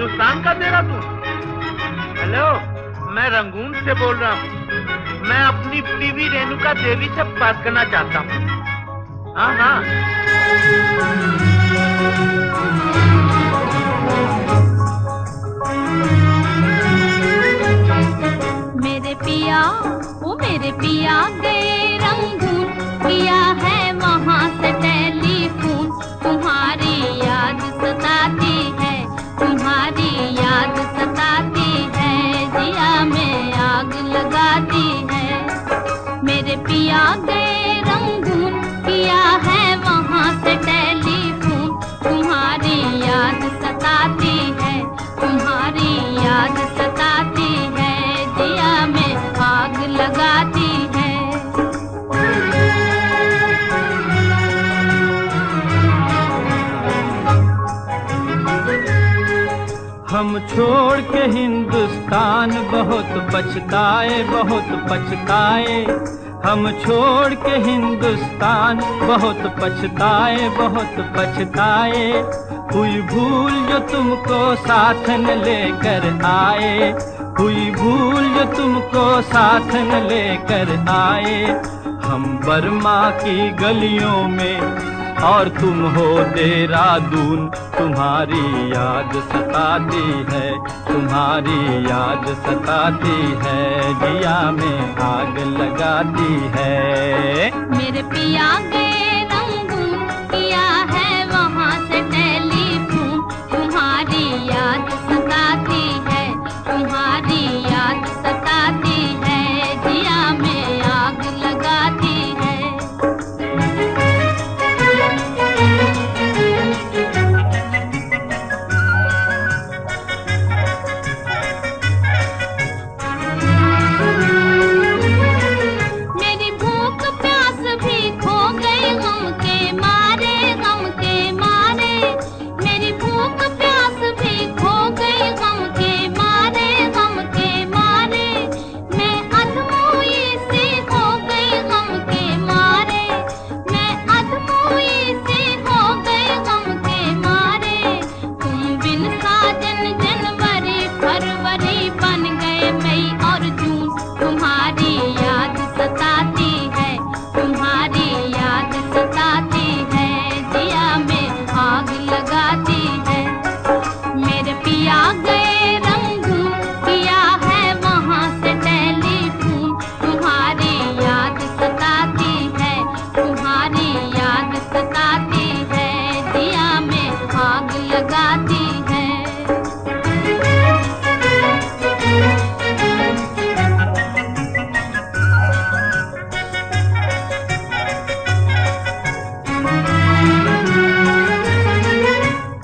हिंदुस्तान का देहरादून। हेलो, मैं रंगून से बोल रहा हूँ। मैं अपनी बीवी रेणुका देवी से बात करना चाहता हूँ। हाँ हाँ। मेरे पिया, वो मेरे पिया गए रंगून, किया है वहाँ से टेलीफोन। तुम्हारी याद सताती है, तुम्हारी याद सताती है, जिया में आग लगाती है। मेरे पिया गए रंगून, किया है वहाँ से टेलीफोन। तुम्हारी याद सताती है, तुम्हारी याद सताती है, जिया में आग लगाती है। हम छोड़ के हिंदुस्तान बहुत पछताए, बहुत पछताए। हम छोड़ के हिंदुस्तान बहुत पछताए, बहुत पछताए। हुई भूल जो तुमको साथ न लेकर आए, हुई भूल जो तुमको साथ न लेकर आए। हम बर्मा की गलियों में और तुम हो देहरादून। तुम्हारी याद सताती है, तुम्हारी याद सताती है, जिया में आग लगाती है। मेरे पिया गए रंगून, किया है वहाँ से टेलीफोन। तुम्हारी याद सताती है, तुम्हारी याद सताती है, जिया में आग लगाती है।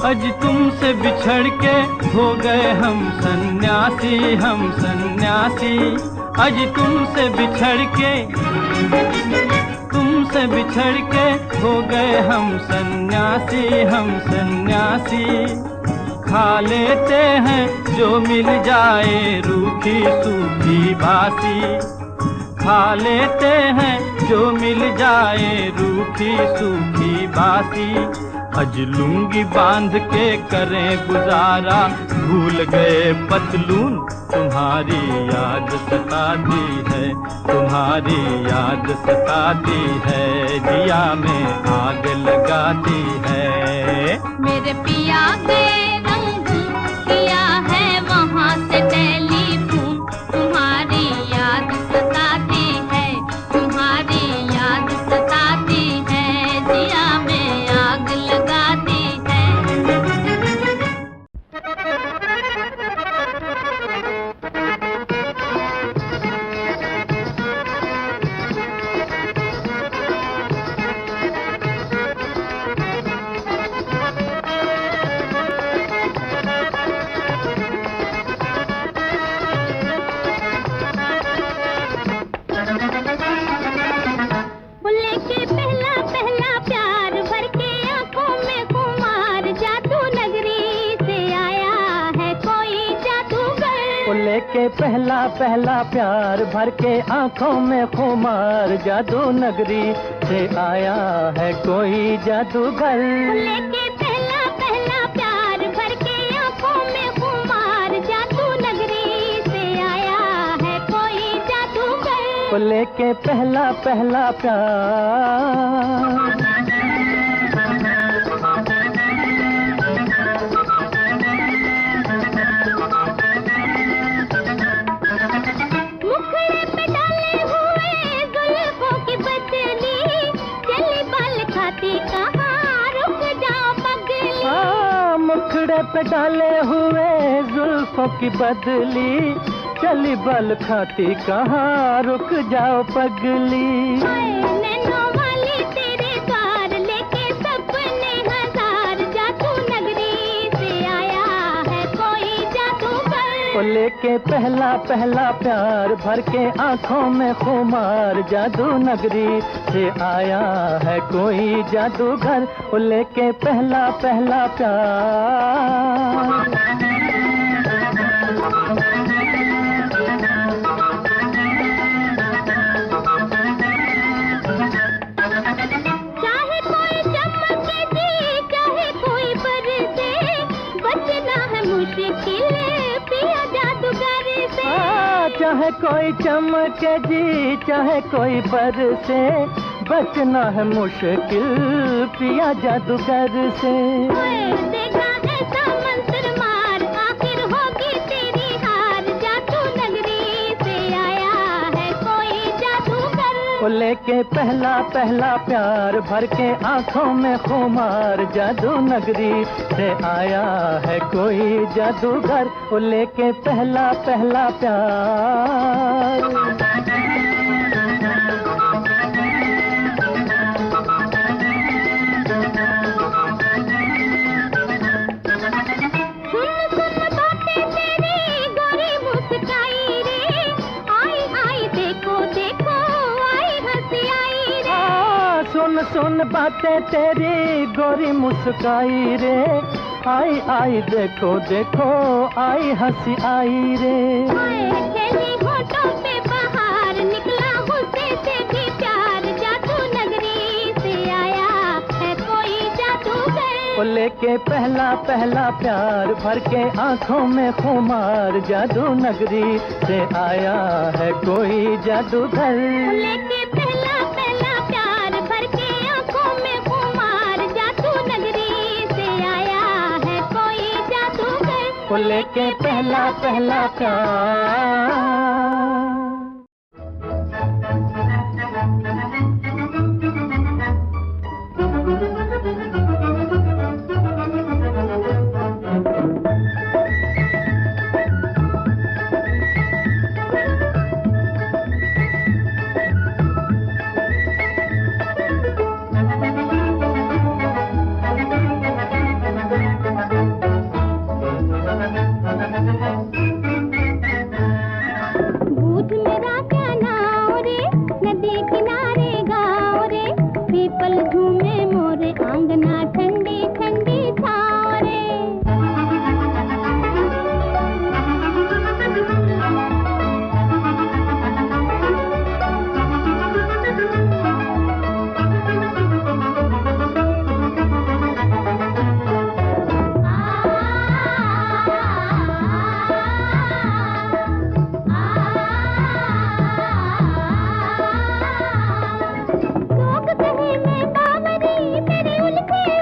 आज तुमसे बिछड़ के हो गए हम सन्यासी, हम सन्यासी। आज तुमसे बिछड़ के हो गए हम सन्यासी, हम सन्यासी। खा लेते हैं जो मिल जाए रूखी सूखी बासी, खा लेते हैं जो मिल जाए रूखी सूखी बासी। अज लुंगी बांध के करें गुजारा, भूल गए पतलून। तुम्हारी याद सताती है, तुम्हारी याद सताती है, जिया में आग लगाती है। मेरे पिया गए रंगून, किया है वहाँ से टेलीफोन। तुम्हारी याद सताती है, तुम्हारी याद सताती है, जिया में आग लगाती है। के पहला पहला प्यार भर के आंखों में खुमार, जादू नगरी से आया है कोई जादूगर। लेके पहला पहला प्यार भर के आंखों में खुमार, लेके पहला पहला प्यार। मुखड़े पे डाले हुए जुल्फों की बदली, चली बाल खाती कहाँ रुक जाओ पगली। मुखड़े पे डाले हुए जुल्फों की बदली, चली बल खाती कहाँ रुक जाओ पगली। नैनों वाली तेरे द्वार लेके सपने हजार, जादू नगरी से आया है कोई जादूगर। लेके पहला पहला प्यार, भर के आंखों में खुमार, जादू नगरी से आया है कोई जादूगर। लेके पहला पहला प्यार। चाहे कोई चमके जी, चाहे कोई बरसे, बचना है मुश्किल पिया जादूगर से। देखा ऐसा मंत्र मार, आखिर होगी तेरी हार, जादू नगरी से आया है कोई जादूगर। लेके पहला पहला प्यार, भर के आंखों में खुमार, जादू नगरी से आया है कोई जादूगर। लेके पहला पहला प्यार। सुन बातें तेरी गोरी मुस्काई रे, आई आई देखो देखो आई हंसी आई रे। खेली होठों पे बहार, निकला गुस्से से भी प्यार, जादू नगरी से आया है कोई जादूगर। लेके पहला पहला प्यार, भर के आंखों में खुमार, जादू नगरी से आया है कोई जादूगर। लेके पहला पहला प्यार, भर के आंखों में खुमार, जादू नगरी से आया है कोई जादूगर। लेके पहला पहला प्यार। लोग कहे मैं बावरी, मेरे उल्टे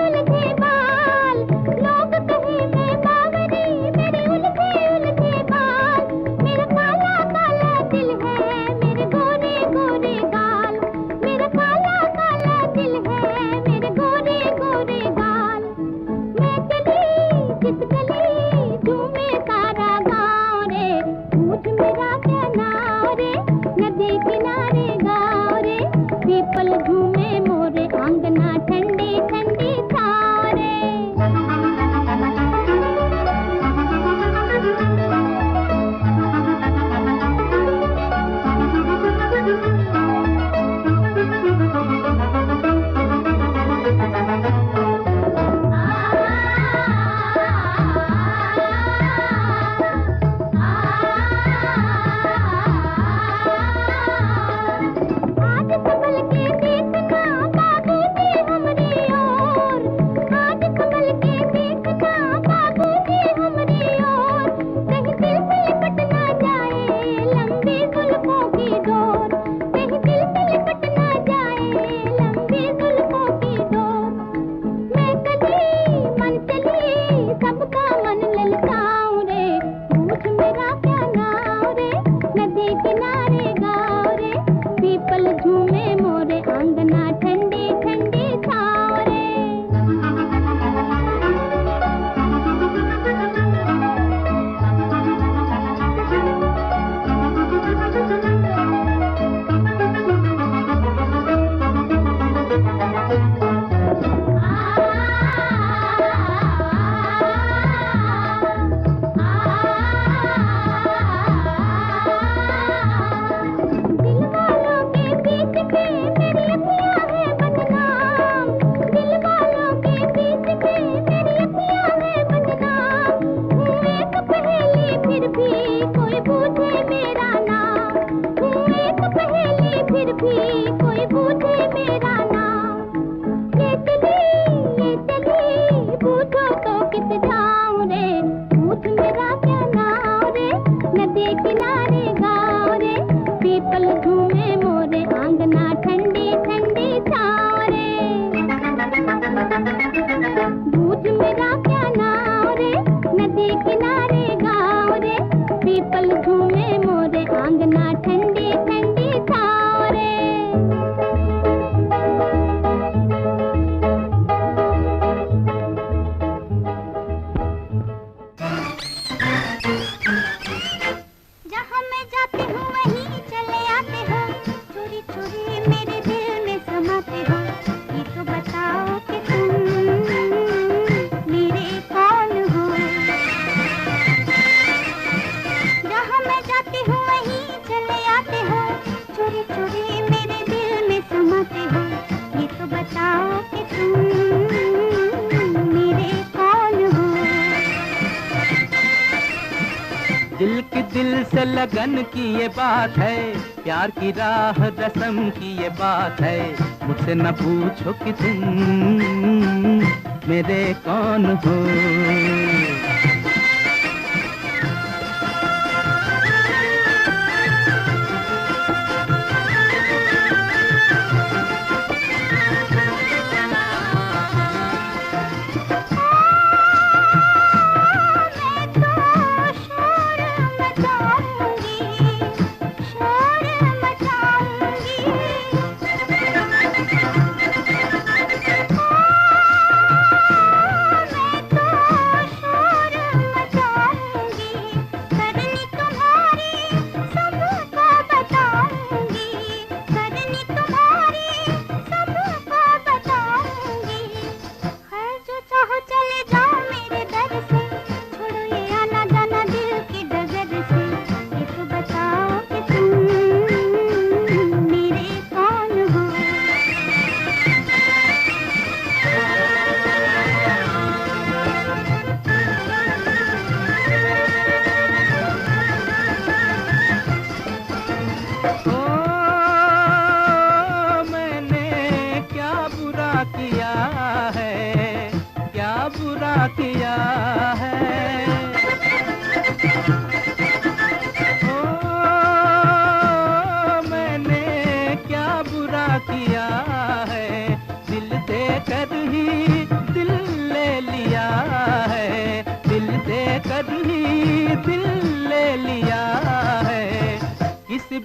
बताओ कि तुम मेरे कौन हो। दिल की दिल से लगन की ये बात है, प्यार की राह रस्म की ये बात है। मुझसे न पूछो कि तुम मेरे कौन हो।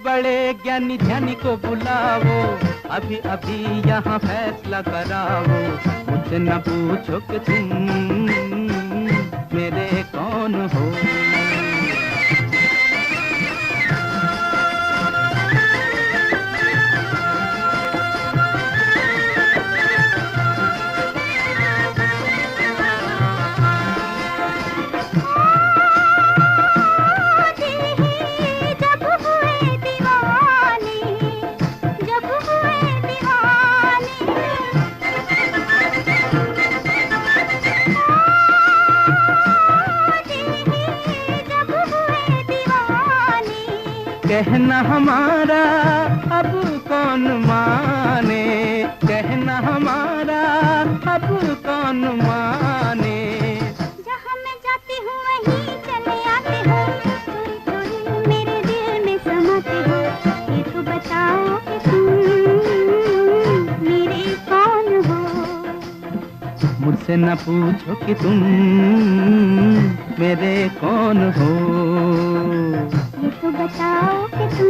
बड़े ज्ञानी ध्यानी को बुलाओ, अभी अभी यहाँ फैसला कराओ। मुझसे न पूछो कि तुम मेरे कौन हो। कहना हमारा अब कौन माने, कहना हमारा अब कौन माने। जहाँ मैं जाती हूँ वहीं चले आते हो, थोड़ी थोड़ी मेरे दिल में समाते हो। ये तो बताओ कि तुम मेरे कौन हो। मुझसे न पूछो कि तुम मेरे कौन हो। ये तो बताओ कि तुम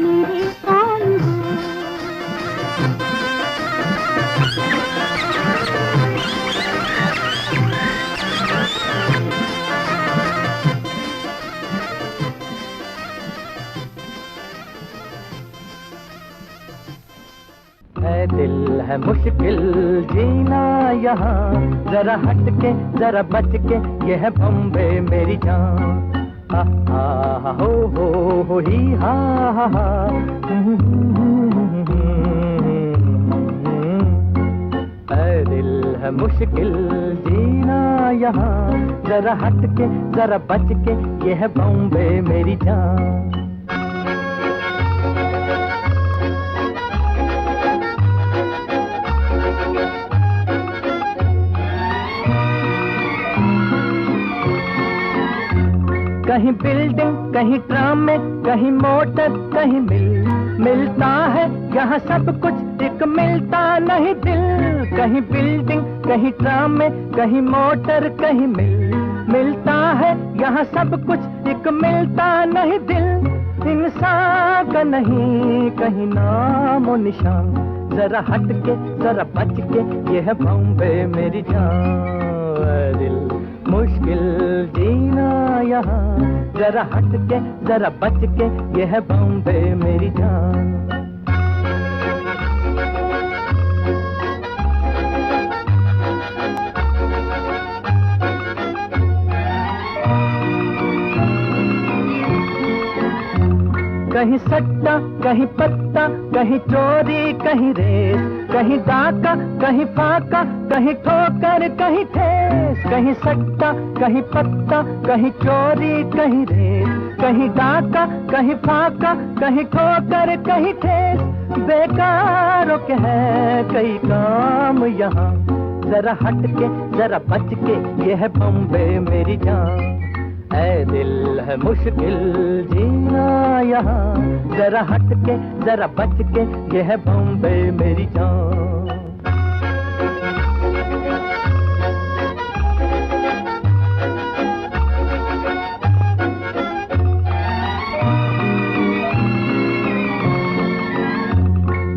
मेरे कौन हो। है दिल है मुश्किल जीना यहाँ, जरा हट के जरा बच के, ये है बॉम्बे मेरी जान। हा हो ही हा हा। ऐ दिल है मुश्किल जीना यहाँ, जरा हट के जरा बच के, ये है बॉम्बे मेरी जान। कहीं बिल्डिंग कहीं ट्राम में, कहीं मोटर कहीं मिलता है यहाँ सब कुछ, एक मिलता नहीं दिल। कहीं बिल्डिंग कहीं ट्राम में, कहीं मोटर कहीं मिलता है यहाँ सब कुछ, एक मिलता नहीं दिल। इंसान का नहीं कहीं नामो निशान, जरा हट के जरा बच के, ये है बॉम्बे मेरी जान। दिल मुश्किल जीना यहाँ, जरा हट के जरा बच के, ये है बॉम्बे मेरी जान। कहीं सट्टा कहीं पत्ता, कहीं चोरी कहीं रेस, कहीं डाका कहीं फाका, कहीं ठोकर कहीं ठेस। कहीं सट्टा कहीं पत्ता, कहीं चोरी कहीं रेस, कहीं डाका कहीं फाका, कहीं ठोकर कहीं ठेस। बेकारों के है कई काम यहाँ, जरा हट के जरा बच के, ये है बॉम्बे मेरी जान। ऐ दिल है मुश्किल जीना यहाँ, जरा हट के जरा बच के, ये है बॉम्बे मेरी जान।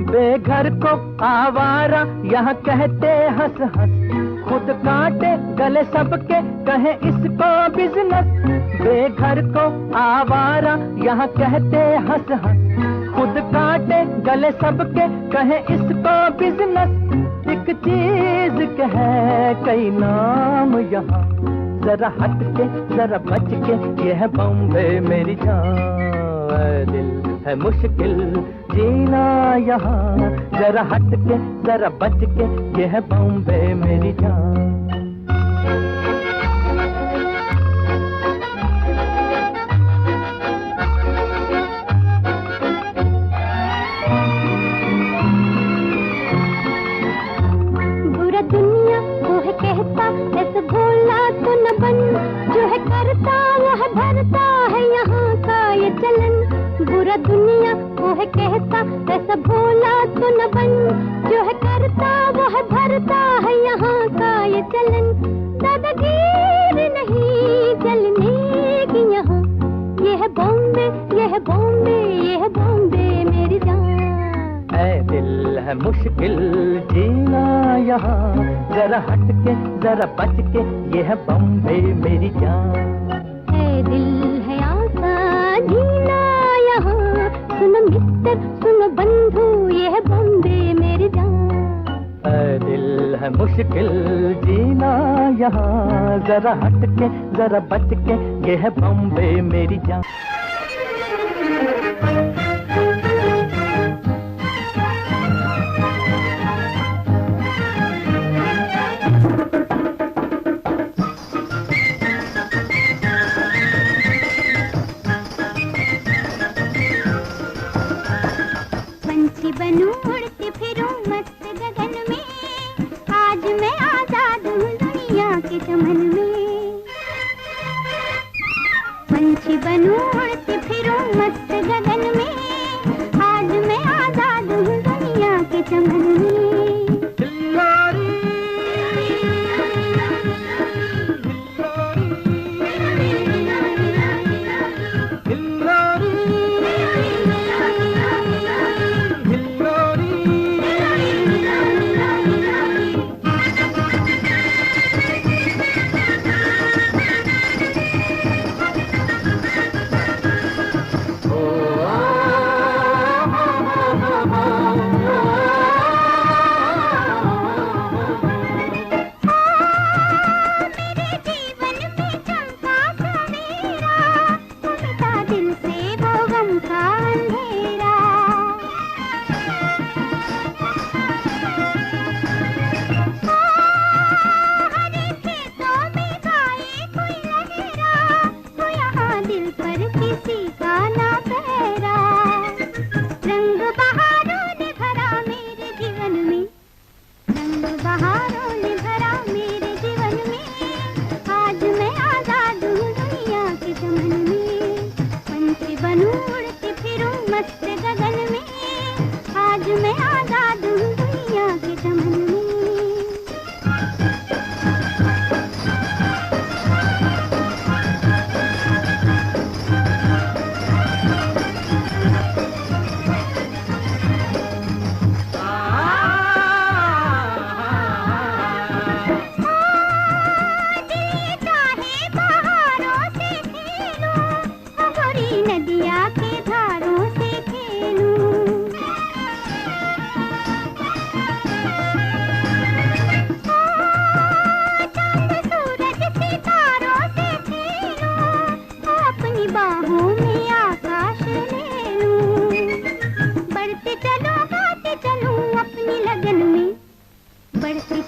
बेघर को आवारा यहाँ कहते हंस हंस, खुद काटे गले सबके कहे इसको बिजनेस। बेघर को आवारा यहाँ कहते हंस हंस, खुद काटे गले सबके कहे इसको बिजनेस। एक चीज के है कई नाम यहाँ, जरा हट के जरा बच के, ये है बॉम्बे मेरी जान। दिल है मुश्किल जीना यहाँ, जरा हट के जरा बच के, ये है बॉम्बे मेरी जान। बुरा दुनिया वो है कहता, ऐसे भोला तो न बन, जो है करता वह भरता है यहाँ का ये चलन। बुरा दुनिया वो है कहता, ऐसा भोला तो न बन, जो है करता वो है भरता है यहाँ का ये चलन। दादागीर नहीं चलने की यहाँ, ये है बॉम्बे, ये है बॉम्बे, ये है बॉम्बे मेरी जान। ऐ दिल है मुश्किल जीना यहाँ, जरा हट के जरा बच के, ये है बॉम्बे मेरी जान। ऐ दिल है आसान जीना यहाँ, सुनो मिस्टर सुनो बंधु, ये है बॉम्बे मेरी जान। ऐ दिल है मुश्किल जीना यहाँ, जरा हट के जरा बच के, ये है बॉम्बे मेरी जान। पंछी बनूं उड़ती फिरूं मस्त गगन में, आज मैं आजाद हूँ दुनिया के चमन में। पंछी बनूं उड़ती फिरूं मस्त गगन में, आज मैं आजाद हूँ दुनिया के चमन में।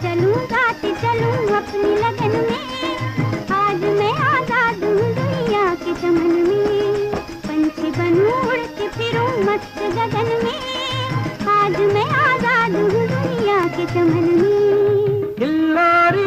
चलूं गाती चलूं अपनी लगन में। आज मैं आजाद हूँ दुनिया के चमन में, पंछी बनूं उड़ के फिरूं मस्त गगन में। आज मैं आजाद हूँ दुनिया के चमन में। हिल्लोरी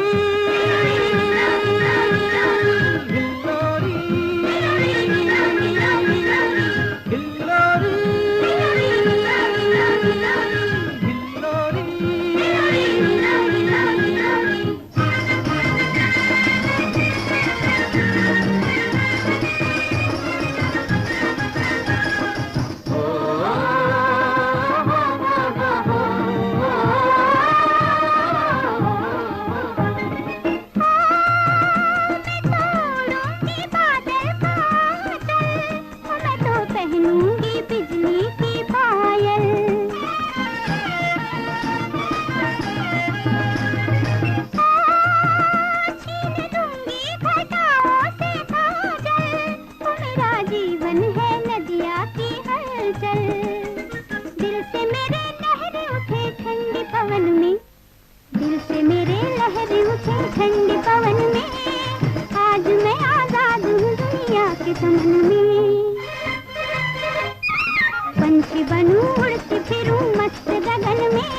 ठंडी पवन में। आज मैं आजाद हूँ दुनिया के चमन में, पंछी बनूं उड़ती फिरूं मस्त गगन में।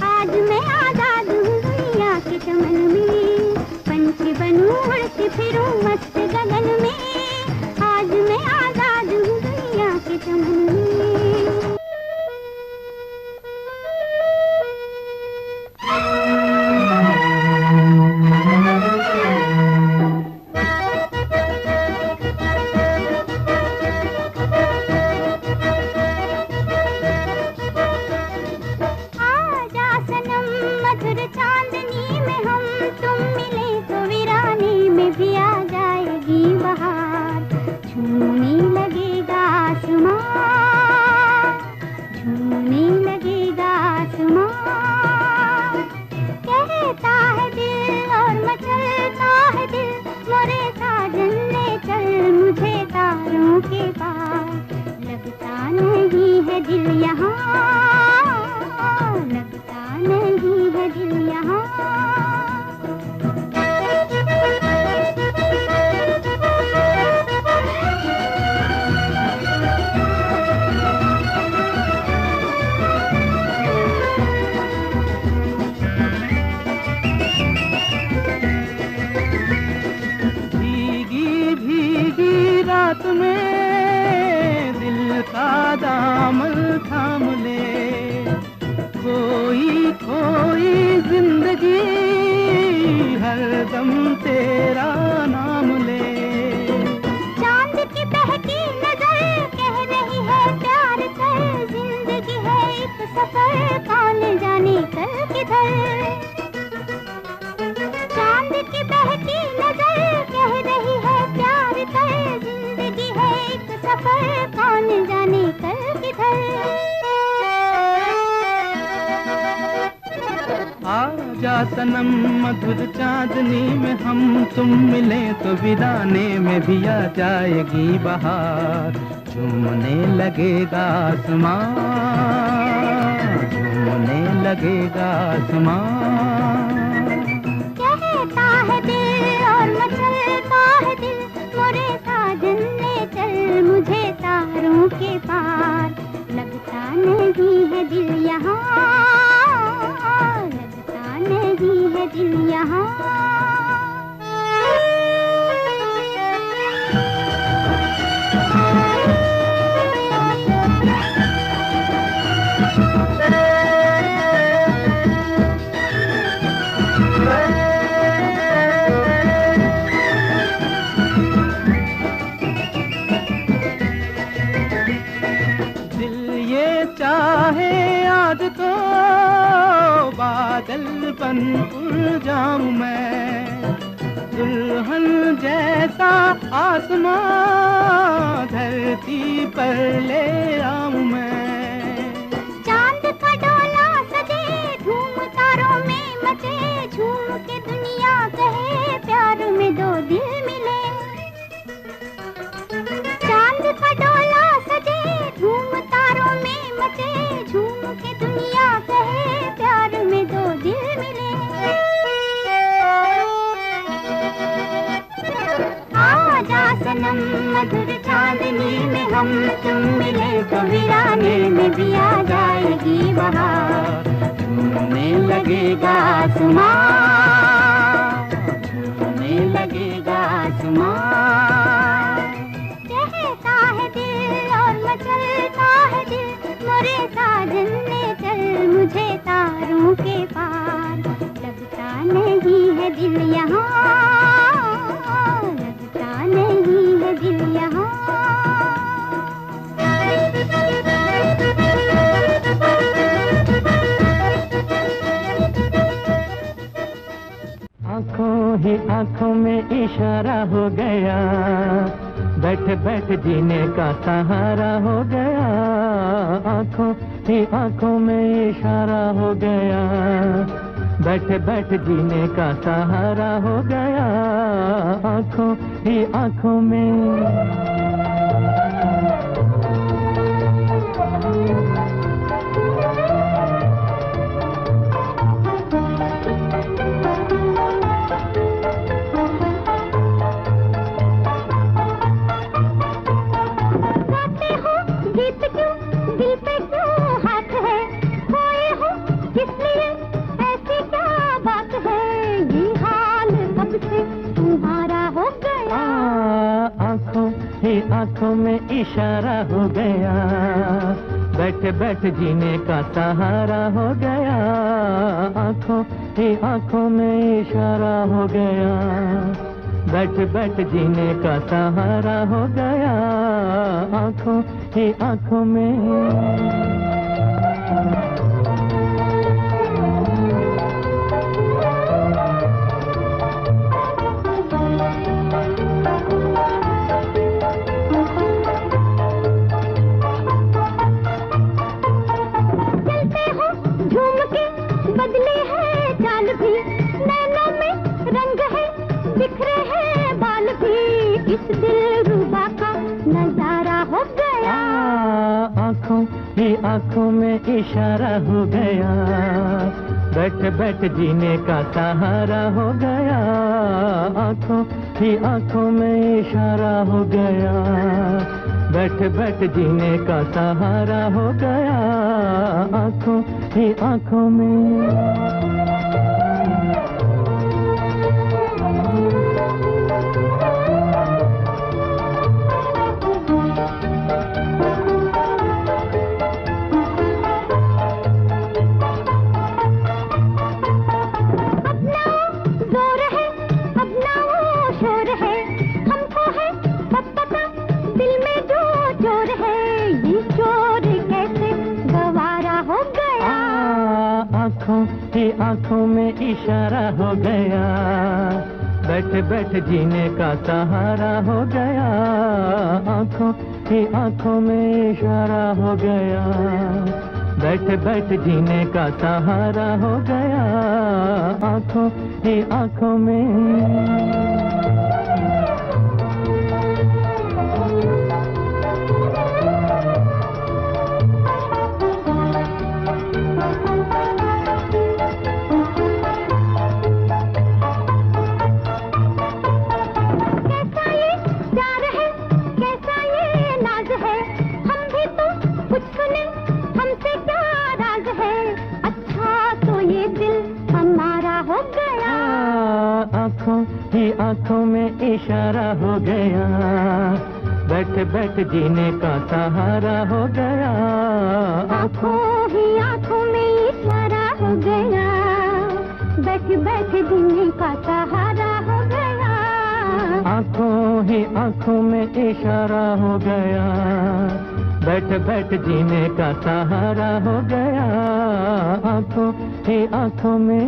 आज मैं आजाद हूँ दुनिया के चमन में, पंछी बनूं उड़ती फिरूं मस्त गगन में। आज मैं आजाद हूँ दुनिया के चमन में। रात में दिल का दामन थाम ले, कोई कोई जिंदगी हर दम तेरा नाम ले। चांद की बहकी नजर कह रही है प्यार कर, जिंदगी है एक सफर कौन जाने कल किधर। चांद की बहकी नजर कह रही है प्यार कर, जिंदगी है एक सफर कौन जाने कल किधर। आजा सनम मधुर चांदनी में हम तुम मिले तो वीराने में भी आ जाएगी बहार। झूमने लगेगा आसमां, झूमने लगेगा आसमां। कहता है दिल और मचलता है दिल, मोरे साजन ले चल मुझे तारों के पार। लगता नहीं है दिल यहाँ, लगता नहीं है दिल यहाँ। चाहे आज तो बादल बन उड़ जाऊं मैं, दुल्हन जैसा आसमां धरती पर ले आऊं मैं। चांद का डोला सजे धूम तारों में मचे, झूम के दुनिया कहे प्यार में दो दिल मिले। चांद का डोला सजे धूम तारों में मचे, झूम के दुनिया कहे प्यार में दो दिल मिले। हम तुम मिले तो वीराने में भी आ जाएगी बहार। झूमने लगेगा आसमां, झूमने लगेगा आसमां। कहता है दिल और मचलता है दिल, मोरे साजन ने चल मुझे तारों के पार। लगता नहीं है दिल यहाँ, लगता नहीं है दिल यहाँ। आँखों ही आँखों में इशारा हो गया, बैठ बैठ जीने का सहारा हो गया। आँखों ही आँखों में इशारा हो गया, बैठ बैठ जीने का सहारा हो गया। आँखों ही आँखों में आँखों में इशारा हो गया, बैठ बैठ जीने का सहारा हो गया। आँखों ही आँखों में इशारा हो गया, बैठ बैठ जीने का सहारा हो गया। आँखों ही आँखों में आँखों में इशारा हो गया, बैठ बैठ जीने का सहारा हो गया। आँखों ही आँखों में इशारा हो गया, बैठ बैठ जीने का सहारा हो गया। आँखों ही आँखों में आँखों में इशारा हो गया, बैठ बैठ जीने का सहारा हो गया। आँखों ही आँखों में इशारा हो गया, बैठ बैठ जीने का सहारा हो गया। आँखों ही आँखों में आँखों में इशारा हो गया, बैठ बैठ जीने का सहारा हो गया। आँखों ही आँखों में इशारा हो गया, बैठ बैठ जीने का सहारा हो गया। आँखों ही आँखों में इशारा हो गया, बैठ बैठ जीने का सहारा हो गया। आँखों ही आँखों में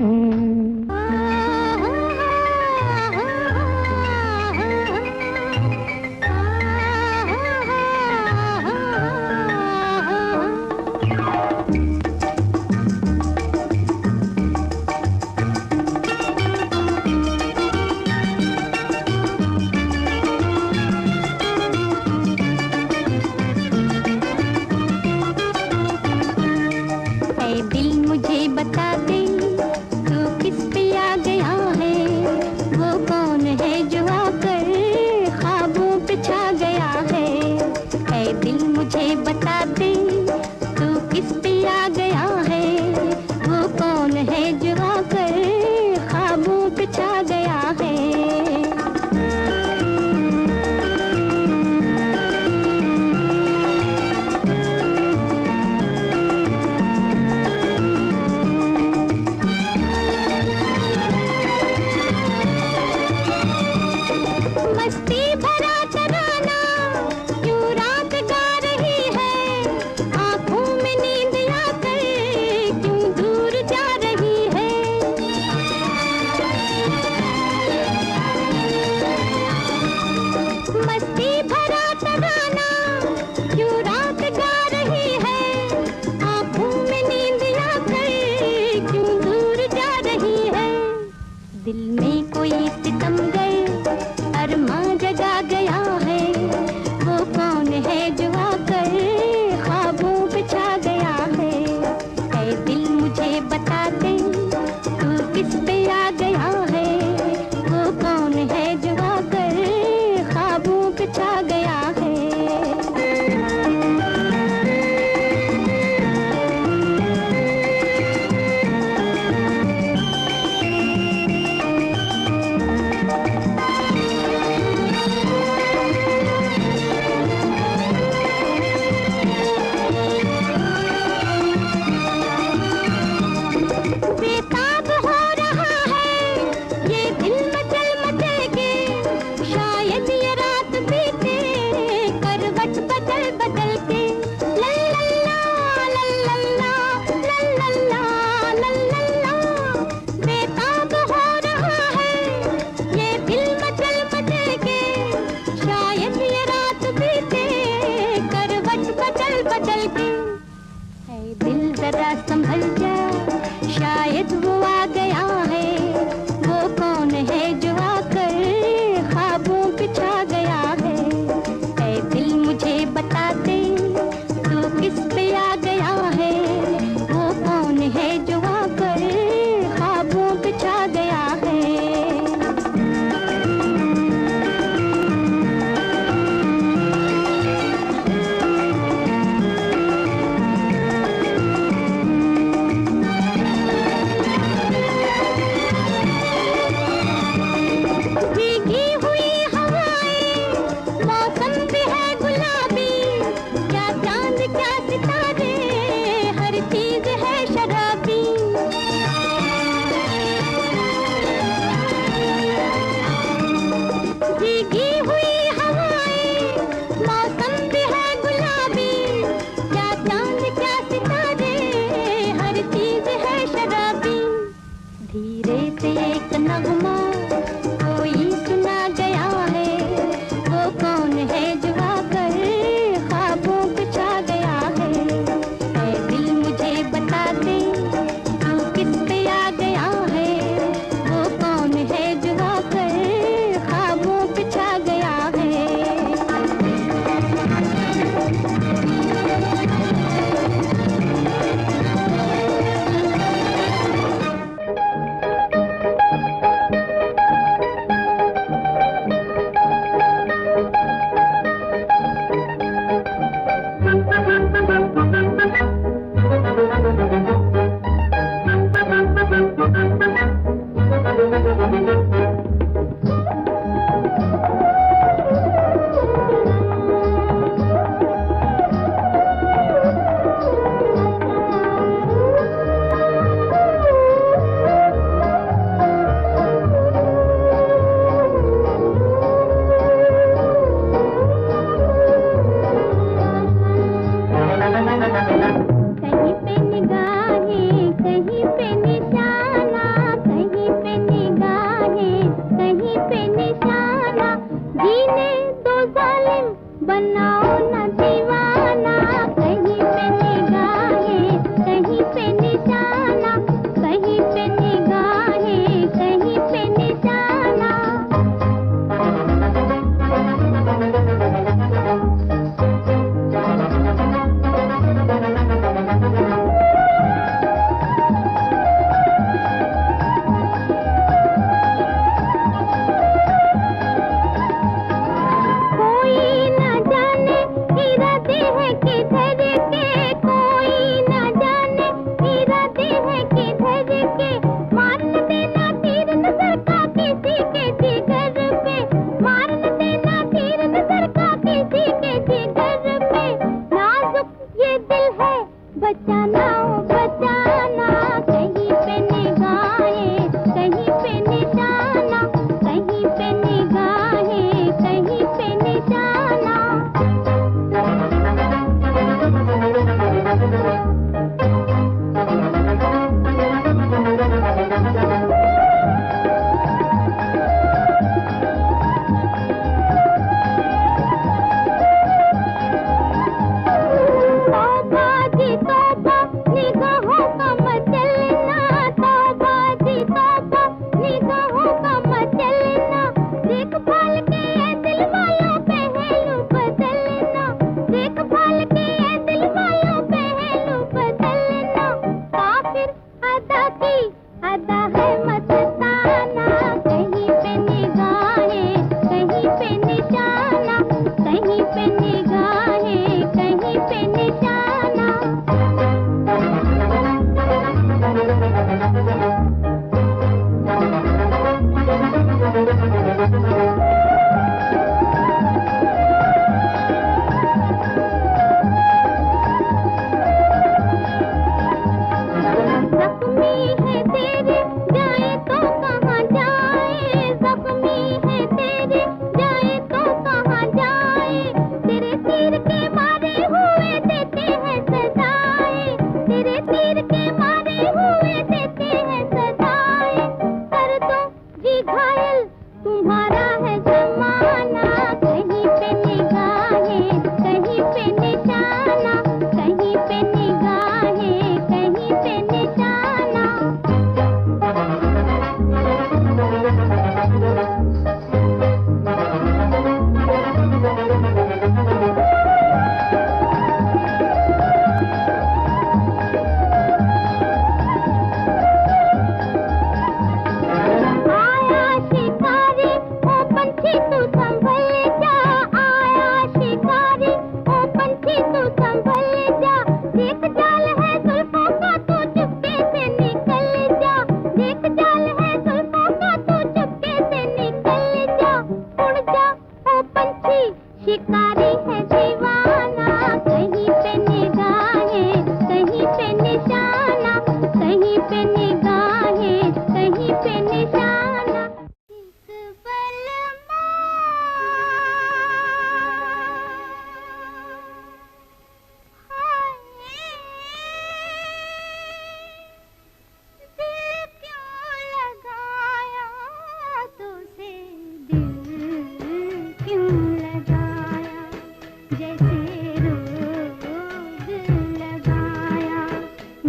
दिल मुझे बता दे तू किस पे दिल में कोई सितमगर अरमां जगा गया है, वो कौन है जो आकर ख्वाबों पे छा गया है। ऐ दिल मुझे बता दे तू किस पे आ गया है, वो कौन है जो आकर ख्वाबों पे छा गया है। बेताब हो रहा है ये दिल मचल मचल के, शायद ये रात बीते करवट बदल बदल के। लल्ला लल्ला लल्ला लल्ला, बेताब हो रहा है ये दिल मचल मचल के, शायद ये रात बीते करवट बदल बदल के। ऐ दिल जरा संभल जा, शायद वो आ गया है, वो कौन है जो आकर ख्वाबों पे छा गया है। ऐ दिल मुझे बता दे तू किस पे आ गया है, वो कौन है जो आकर ख्वाबों पे छा गया है। भीगी हुई हवाएं, मौसम भी है गुलाबी, क्या चांद क्या सितारे, हर चीज है शराबी। भीगी हुई हवाएं, मौसम भी है गुलाबी, क्या चांद क्या सितारे, हर चीज है शराबी। धीरे से एक नगमा कोई सुना गया है, वो कौन है जो आकर ख्वाबों पे छा गया है। ऐ दिल मुझे बता दे तू किस पे आ गया है, वो कौन है जो आकर ख्वाबों पे छा गया है। अदा है मस्ताना, कहीं पे निगाहें, कहीं पे निशाना, कहीं पे निगाहें, कहीं पे निशाना। ज़ख्मी है तेरे जाए तो कहाँ जाए, ज़ख्मी है तेरे जाए तो कहाँ जाए, तेरे तीर के मारे हुए देते हैं सजाए, तेरे तीर के मारे हुए देते हैं सजाए। कर दो जी घायल तुम्हारा है ज़माना, कहीं पे निगाहें, कहीं पे निशाना, कहीं पे निगाहें, कहीं पे निशाना। आया शिकारी ओ पंछी तू संभल जा, आया शिकारी ओ पंछी तू संभल जा, देख जाल है जुल्फों का तू चुपके से निकल जा, देख जाल है जुल्फों का तू चुपके से निकल जा। उड़ जा ओ पंछी शिकारी है दीवाना, कहीं पे निगाहें, कहीं पे निशाना, कहीं पे निगाहें, कहीं पे निशाना। बलमा दिल क्यों लगाया तुझे, दिल क्यों लगाया, जैसे रोग लगाया,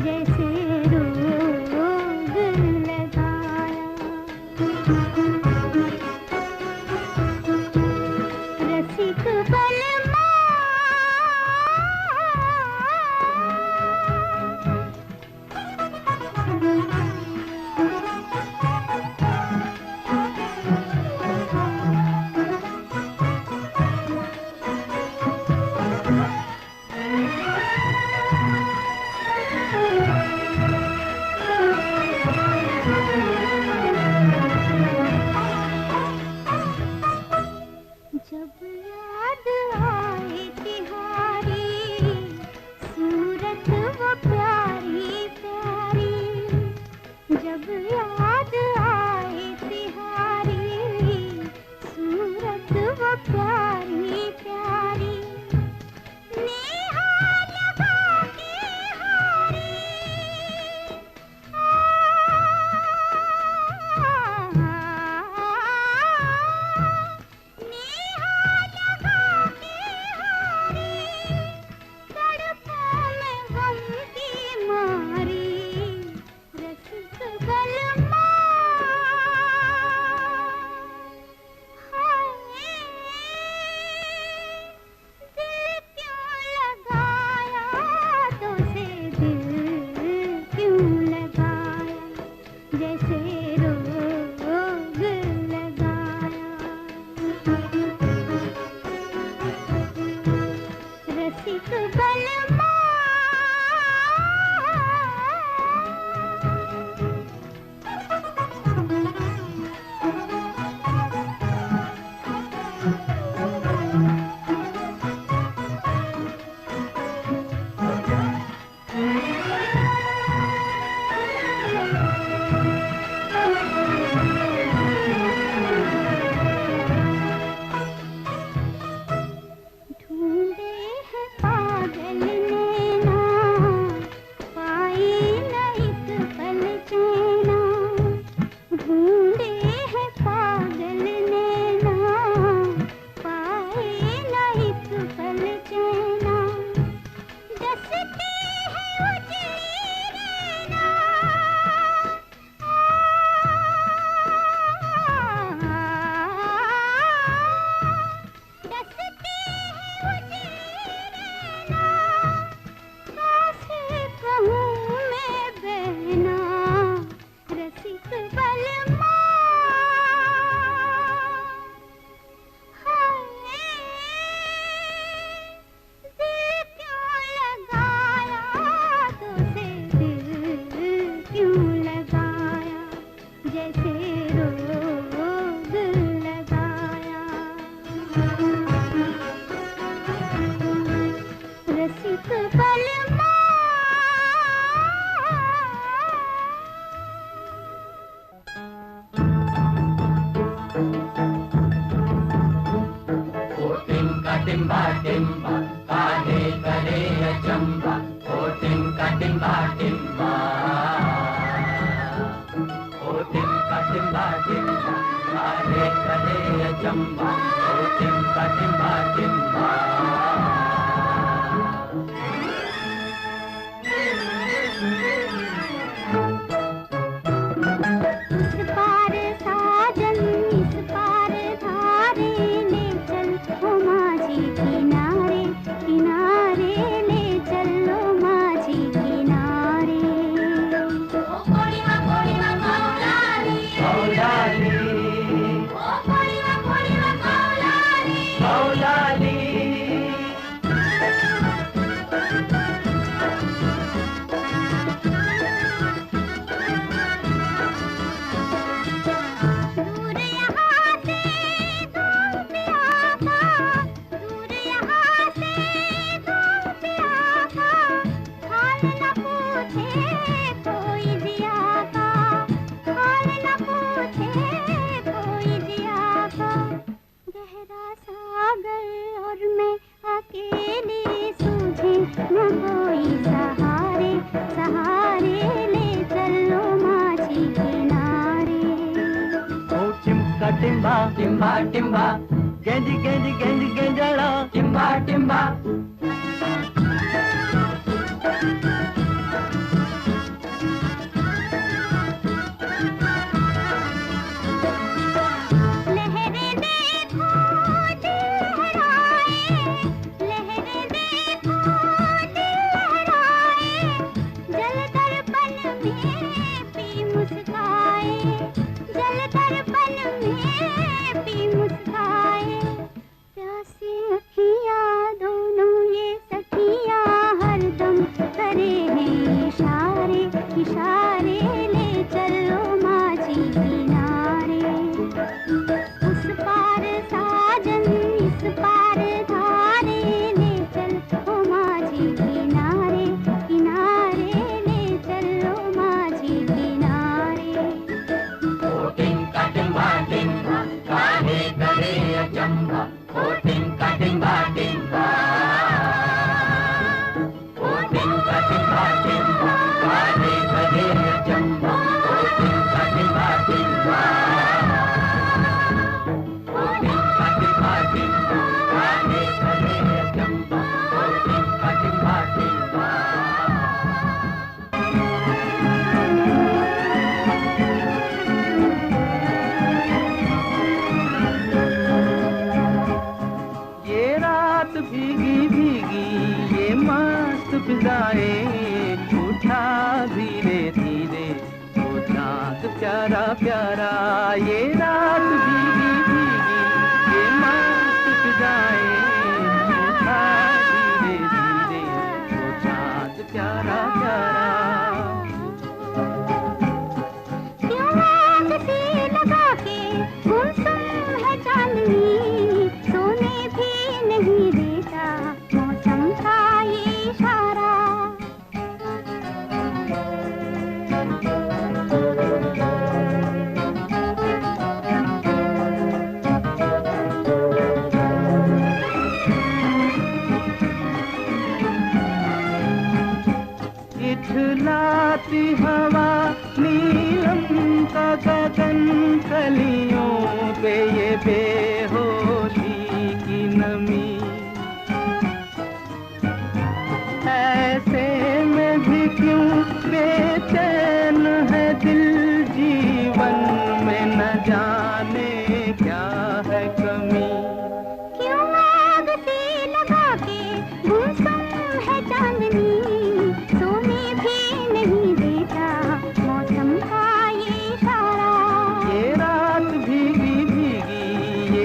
जैसे रोग लगाया। रसिक बलमा जब याद आए तिहारी सूरत वो प्यारी प्यारी, जब याद आए तिहारी सूरत वो प्यारी प्यारी, नेहा लगा के हारी, नेहा लगा के हारी, तड़पों में गम की मारी। रसिक बलमा टिम्बा काहे करे अचंबा, ओ टिंका टिम्बा टिम्बा, ओ टिंका टिम्बा टिम्बा काहे करे अचंबा, ओ टिंका टिम्बा टिम्बा। टिम्बा टिम्बा टिम्बा गेंजी गेंजी गेंजी गेंजड़ा टिम्बा टिम्बा। उठा धीरे धीरे वो चाँद प्यारा प्यारा, ये रात भीगी भीगी ये मस्त फिजाएं, उठा धीरे धीरे वो चाँद प्यारा प्यारा। क्यों आग सी लगा के गुमसुम है चांदनी, सोने भी नहीं देता मौसम का ये इशारा। इठलाती हवा नीलम का गगन, कलियों पे ये बेहोशी की नमी, ऐसे में भी क्यों बेचैन है दिल, जीवन में न जाने क्या है कमी। क्यों आग सी लगा के गुमसुम है चांदनी, सोने भी नहीं देता मौसम का ये इशारा। ये रात भीगी भीगी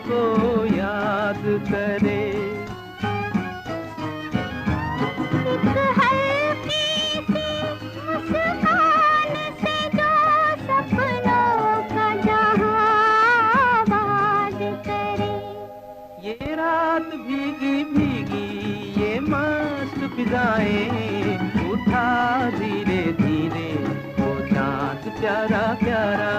को याद करे। एक हल्की सी मुस्कान से जो सपनों का जहां आबाद करे। ये रात भीगी भीगी ये मस्त फिजाएं, उठा धीरे धीरे वो चाँद प्यारा प्यारा।